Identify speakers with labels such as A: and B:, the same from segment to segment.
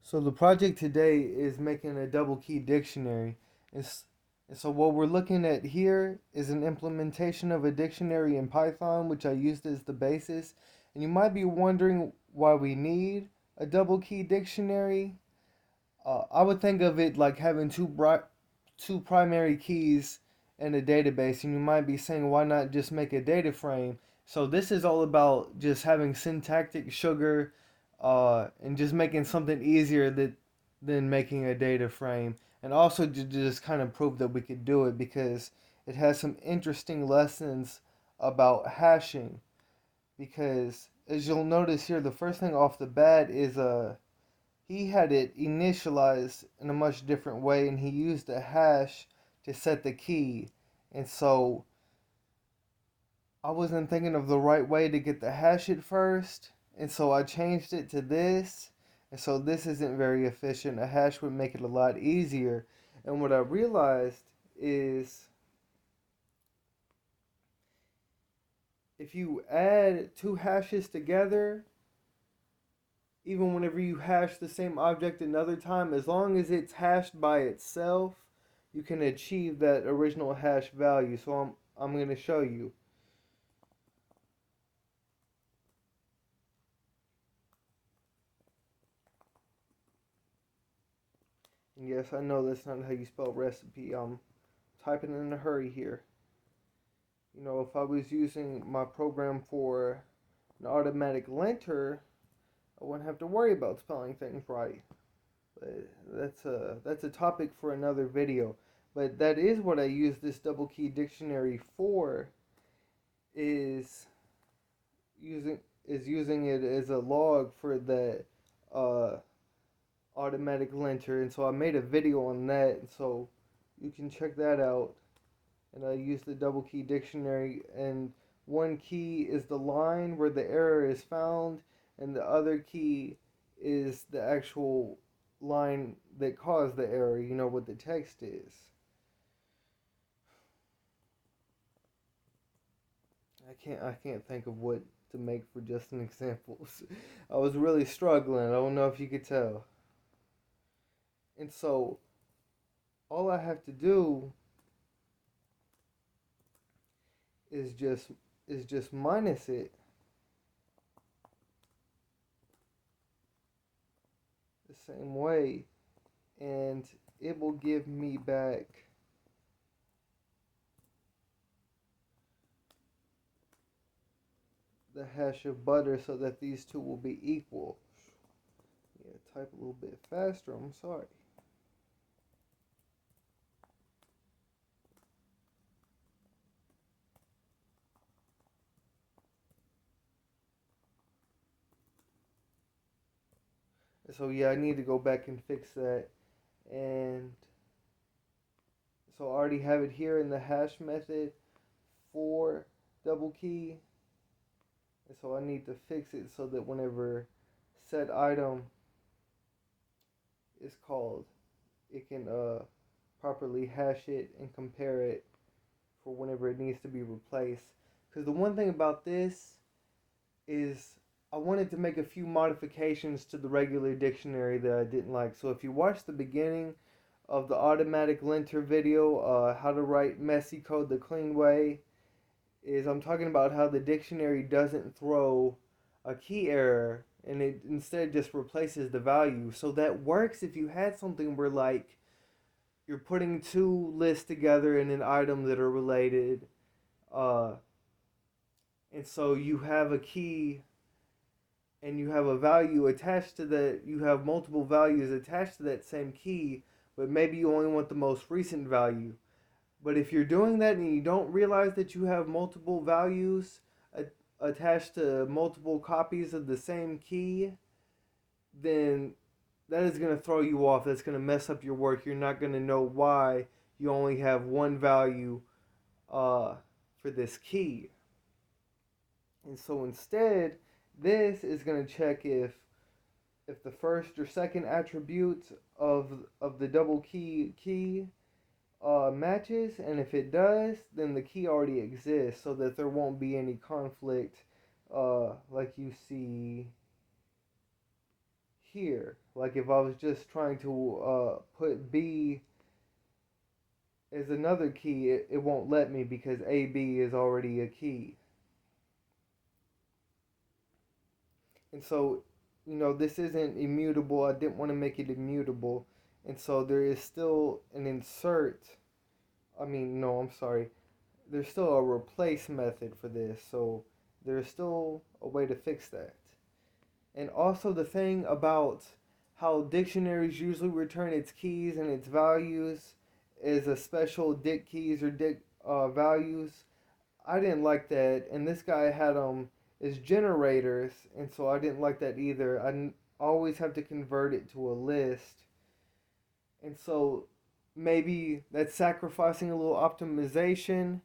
A: So the project today is making a double key dictionary. And, and so what we're looking at here is an implementation of a dictionary in Python, which I used as the basis. And you might be wondering why we need a double key dictionary. I would think of it like having two primary keys in a database, and you might be saying, why not just make a data frame? So this is all about just having syntactic sugar, and just making something easier than making a data frame, and also to just kind of prove that we could do it because it has some interesting lessons about hashing. Because as you'll notice here, the first thing off the bat is he had it initialized in a much different way, and he used a hash to set the key. And so I wasn't thinking of the right way to get the hash at first, and so I changed it to this. And so this isn't very efficient. A hash would make it a lot easier. And what I realized is if you add two hashes together, even whenever you hash the same object another time, as long as it's hashed by itself, you can achieve that original hash value. So I'm going to show you. And yes, I know that's not how you spell recipe. I'm typing in a hurry here. You know, if I was using my program for an automatic linter, I wouldn't have to worry about spelling things right. But that's a topic for another video. But that is what I use this double key dictionary for, is using using it as a log for the uh, automatic linter. And so I made a video on that, so you can check that out. And I use the double key dictionary, and one key is the line where the error is found, and the other key is the actual line that caused the error, you know what the text is. I can't think of what to make for just an example. I was really struggling. I don't know if you could tell. And so all I have to do is just minus it the same way, and it will give me back the hash of butter so that these two will be equal. Yeah, type a little bit faster. I'm sorry. So yeah, I need to go back and fix that. And so I already have it here in the hash method for double key. And so I need to fix it so that whenever set item is called, it can properly hash it and compare it for whenever it needs to be replaced. Because the one thing about this is I wanted to make a few modifications to the regular dictionary that I didn't like. So if you watch the beginning of the automatic linter video, how to write messy code the clean way, is I'm talking about how the dictionary doesn't throw a key error, and it instead just replaces the value. So that works if you had something where like you're putting two lists together in an item that are related, uh, and so you have a key and you have a value attached to that. You have multiple values attached to that same key, but maybe you only want the most recent value. But if you're doing that and you don't realize that you have multiple values attached to multiple copies of the same key, then that is going to throw you off. That's going to mess up your work. You're not going to know why you only have one value uh, for this key. And so instead, this is going to check if the first or second attribute of the double key matches, and if it does, then the key already exists, so that there won't be any conflict, like you see here. Like if I was just trying to put B as another key, it won't let me because AB is already a key. And so, this isn't immutable. I didn't want to make it immutable. And so there is still an insert. I mean, no, I'm sorry. There's still a replace method for this. So there's still a way to fix that. And also the thing about how dictionaries usually return its keys and its values is a special dict keys or dict values. I didn't like that, and this guy had them as generators, and so I didn't like that either. Always have to convert it to a list, and so maybe that's sacrificing a little optimization.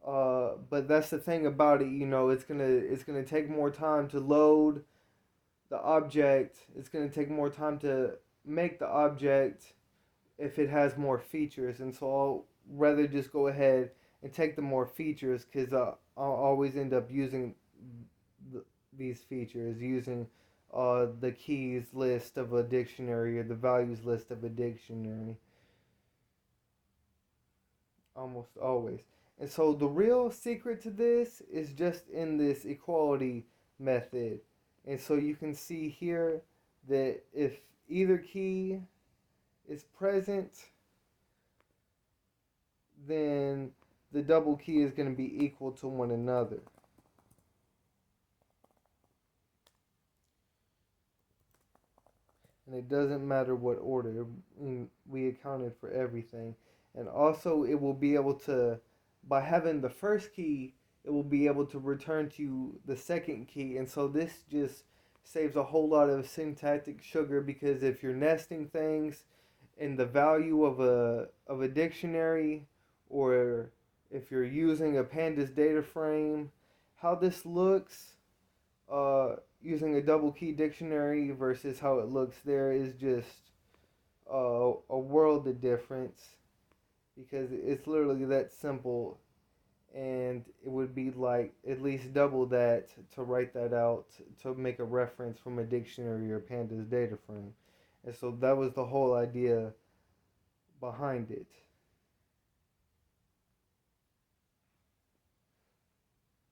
A: But that's the thing about it, it's gonna take more time to load the object. It's gonna take more time to make the object if it has more features, and so I'll rather just go ahead and take the more features because I'll always end up using these features using the keys list of a dictionary or the values list of a dictionary almost always. And so the real secret to this is just in this equality method. And so you can see here that if either key is present, then the double key is going to be equal to one another. And it doesn't matter what order. We accounted for everything. And also it will be able to, by having the first key, it will be able to return to the second key. And so this just saves a whole lot of syntactic sugar because if you're nesting things in the value of a dictionary, or if you're using a pandas data frame, how this looks using a double key dictionary versus how it looks there is just a world of difference because it's literally that simple, and it would be like at least double that to write that out to make a reference from a dictionary or pandas data frame. And so that was the whole idea behind it.